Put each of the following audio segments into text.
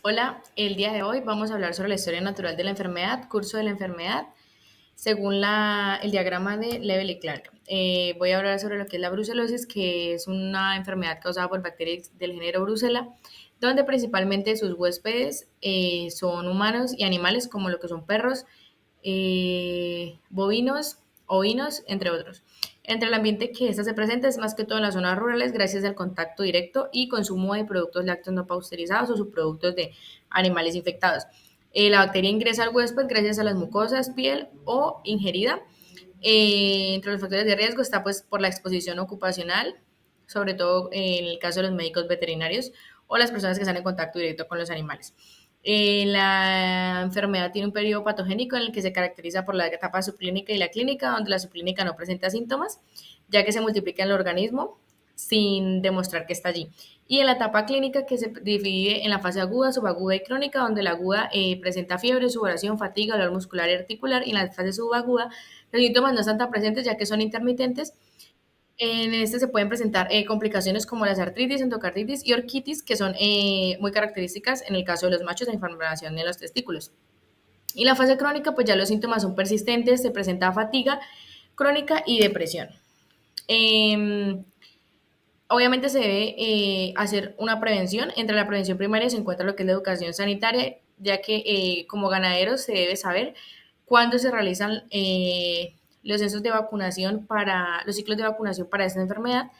Hola, el día de hoy vamos a hablar sobre la historia natural de la enfermedad, curso de la enfermedad, según el diagrama de Level y Clark. Voy a hablar sobre lo que es la brucelosis, que es una enfermedad causada por bacterias del género Brucella, donde principalmente sus huéspedes son humanos y animales como lo que son perros, bovinos, ovinos, entre otros. Entre el ambiente que ésta se presenta es más que todo en las zonas rurales gracias al contacto directo y consumo de productos lácteos no pasteurizados o subproductos de animales infectados. La bacteria ingresa al huésped gracias a las mucosas, piel o ingerida. Entre los factores de riesgo está pues por la exposición ocupacional, sobre todo en el caso de los médicos veterinarios o las personas que están en contacto directo con los animales. La enfermedad tiene un periodo patogénico en el que se caracteriza por la etapa subclínica y la clínica, donde la subclínica no presenta síntomas, ya que se multiplica en el organismo sin demostrar que está allí. Y en la etapa clínica, que se divide en la fase aguda, subaguda y crónica, donde la aguda presenta fiebre, sudoración, fatiga, dolor muscular y articular, y en la fase subaguda los síntomas no están tan presentes ya que son intermitentes. En este se pueden presentar complicaciones como las artritis, endocarditis y orquitis, que son muy características en el caso de los machos de inflamación en los testículos. Y la fase crónica, pues ya los síntomas son persistentes, se presenta fatiga crónica y depresión. Eh, Obviamente se debe hacer una prevención. Entre la prevención primaria se encuentra lo que es la educación sanitaria, ya que como ganaderos se debe saber cuándo se realizan los censos de vacunación para los ciclos de vacunación para esta enfermedad,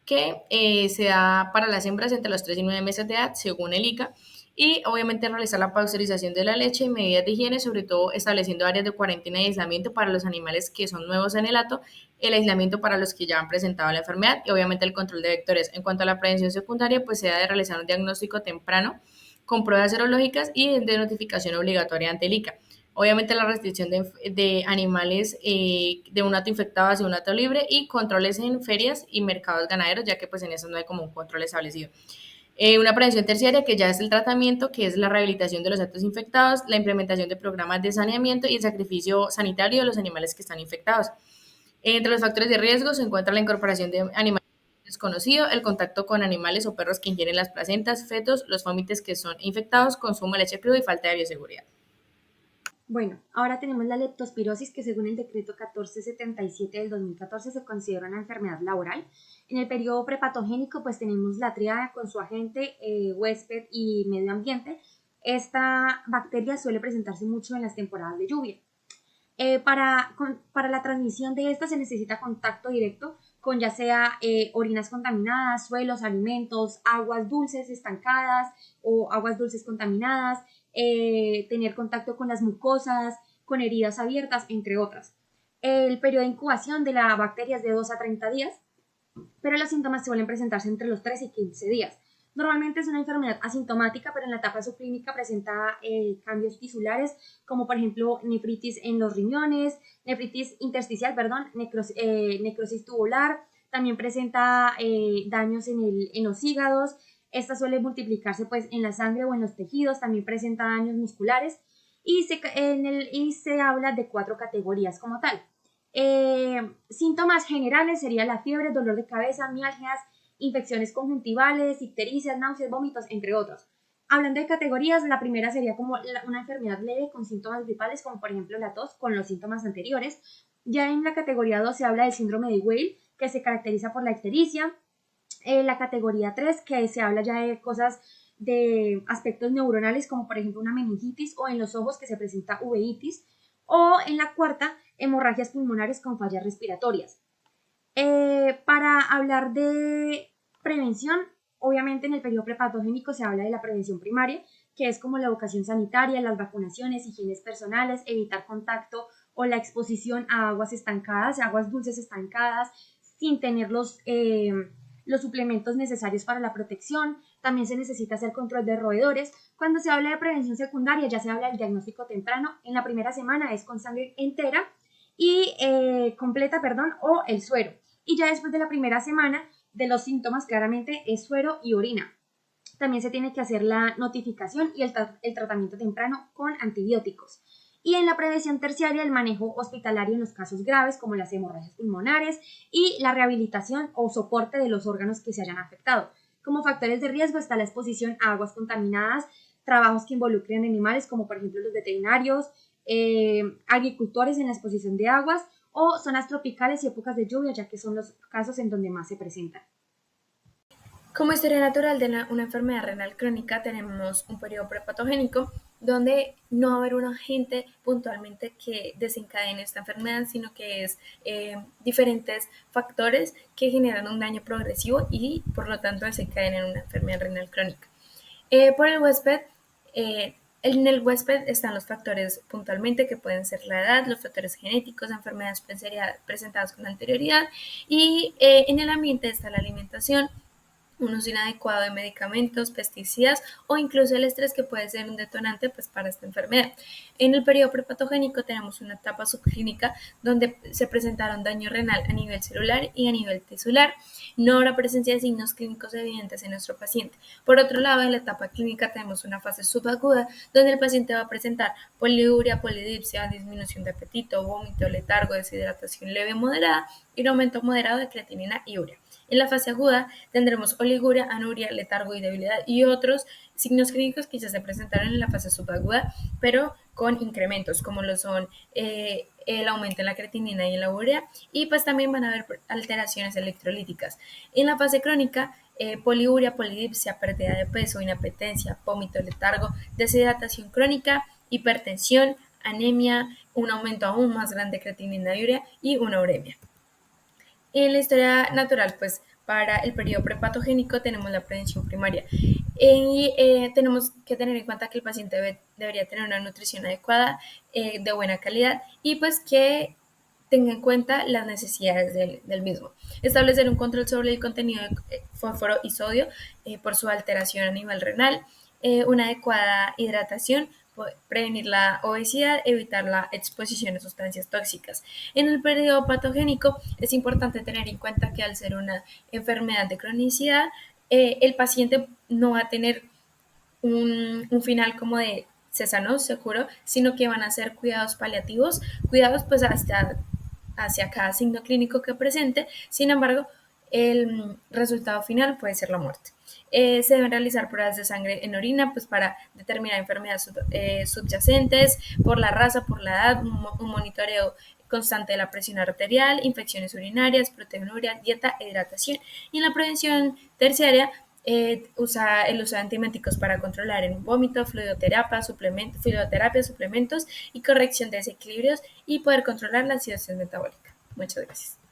que se da para las hembras entre los 3 y 9 meses de edad, según el ICA, y obviamente realizar la pasteurización de la leche y medidas de higiene, sobre todo estableciendo áreas de cuarentena y aislamiento para los animales que son nuevos en el hato, el aislamiento para los que ya han presentado la enfermedad y obviamente el control de vectores. En cuanto a la prevención secundaria, pues se ha de realizar un diagnóstico temprano con pruebas serológicas y de notificación obligatoria ante el ICA. Obviamente la restricción de animales de un hato infectado hacia un hato libre y controles en ferias y mercados ganaderos, ya que pues en eso no hay como un control establecido. Una prevención terciaria que ya es el tratamiento, que es la rehabilitación de los hatos infectados, la implementación de programas de saneamiento y el sacrificio sanitario de los animales que están infectados. Entre los factores de riesgo se encuentra la incorporación de animales desconocidos, el contacto con animales o perros que ingieren las placentas, fetos, los fómites que son infectados, consumo de leche cruda y falta de bioseguridad. Bueno, ahora tenemos la leptospirosis, que según el decreto 1477 del 2014 se considera una enfermedad laboral. En el periodo prepatogénico, pues tenemos la tríada con su agente, huésped y medio ambiente. Esta bacteria suele presentarse mucho en las temporadas de lluvia. Para la transmisión de esta se necesita contacto directo con ya sea orinas contaminadas, suelos, alimentos, aguas dulces estancadas o aguas dulces contaminadas, tener contacto con las mucosas, con heridas abiertas, entre otras. El periodo de incubación de la bacteria es de 2 a 30 días, pero los síntomas suelen presentarse entre los 3 y 15 días. Normalmente es una enfermedad asintomática, pero en la etapa subclínica presenta cambios tisulares, como por ejemplo nefritis en los riñones, nefritis intersticial, perdón, necrosis tubular, también presenta daños en los hígados. Esta suele multiplicarse pues en la sangre o en los tejidos, también presenta daños musculares y se habla de 4 categorías como tal. Síntomas generales sería la fiebre, dolor de cabeza, mialgias, infecciones conjuntivales, ictericias, náuseas, vómitos, entre otros. Hablando de categorías, la primera sería como una enfermedad leve con síntomas gripales, como por ejemplo la tos, con los síntomas anteriores. Ya en la categoría 2 se habla del síndrome de Weil, que se caracteriza por la ictericia. La categoría 3, que se habla ya de cosas de aspectos neuronales, como por ejemplo una meningitis, o en los ojos que se presenta uveitis, o en la cuarta, hemorragias pulmonares con fallas respiratorias. Para hablar de prevención, obviamente en el periodo prepatogénico se habla de la prevención primaria, que es como la educación sanitaria, las vacunaciones, higienes personales, evitar contacto o la exposición a aguas estancadas, aguas dulces estancadas, sin tener los suplementos necesarios para la protección. También se necesita hacer control de roedores. Cuando se habla de prevención secundaria, ya se habla del diagnóstico temprano. En la primera semana es con sangre entera y completa, perdón, o el suero. Y ya después de la primera semana de los síntomas, claramente es suero y orina. También se tiene que hacer la notificación y el tratamiento temprano con antibióticos. Y en la prevención terciaria, el manejo hospitalario en los casos graves, como las hemorragias pulmonares, y la rehabilitación o soporte de los órganos que se hayan afectado. Como factores de riesgo está la exposición a aguas contaminadas, trabajos que involucren animales, como por ejemplo los veterinarios, agricultores en la exposición de aguas o zonas tropicales y épocas de lluvia, ya que son los casos en donde más se presentan. Como historia natural de una enfermedad renal crónica, tenemos un periodo prepatogénico donde no va a haber un agente puntualmente que desencadene esta enfermedad, sino que es diferentes factores que generan un daño progresivo y por lo tanto desencadenan una enfermedad renal crónica. Por el huésped, en el huésped están los factores puntualmente que pueden ser la edad, los factores genéticos, enfermedades presentadas con anterioridad y en el ambiente está la alimentación, un uso inadecuado de medicamentos, pesticidas o incluso el estrés que puede ser un detonante pues, para esta enfermedad. En el periodo prepatogénico tenemos una etapa subclínica donde se presentaron daño renal a nivel celular y a nivel tisular, no la presencia de signos clínicos evidentes en nuestro paciente. Por otro lado, en la etapa clínica tenemos una fase subaguda donde el paciente va a presentar poliuria, polidipsia, disminución de apetito, vómito, letargo, deshidratación leve moderada y un aumento moderado de creatinina y urea. En la fase aguda tendremos oliguria, anuria, letargo y debilidad y otros signos clínicos que ya se presentaron en la fase subaguda, pero con incrementos como lo son el aumento en la creatinina y en la urea y pues también van a haber alteraciones electrolíticas. En la fase crónica, poliuria, polidipsia, pérdida de peso, inapetencia, vómito, letargo, deshidratación crónica, hipertensión, anemia, un aumento aún más grande de creatinina y urea y una uremia. En la historia natural, pues para el periodo prepatogénico tenemos la prevención primaria y tenemos que tener en cuenta que el paciente debería tener una nutrición adecuada, de buena calidad y pues que tenga en cuenta las necesidades del mismo. Establecer un control sobre el contenido de fósforo y sodio por su alteración a nivel renal, una adecuada hidratación, prevenir la obesidad, evitar la exposición a sustancias tóxicas. En el periodo patogénico es importante tener en cuenta que al ser una enfermedad de cronicidad, el paciente no va a tener un final como de se sanó, se curó, sino que van a ser cuidados paliativos, cuidados pues hasta hacia cada signo clínico que presente. Sin embargo, el resultado final puede ser la muerte. Se deben realizar pruebas de sangre en orina pues para determinar enfermedades subyacentes, por la raza, por la edad, un monitoreo constante de la presión arterial, infecciones urinarias, proteinuria, dieta e hidratación. Y en la prevención terciaria, usa el uso de antibióticos para controlar el vómito, fluidoterapia, suplementos y corrección de desequilibrios y poder controlar la acidosis metabólica. Muchas gracias.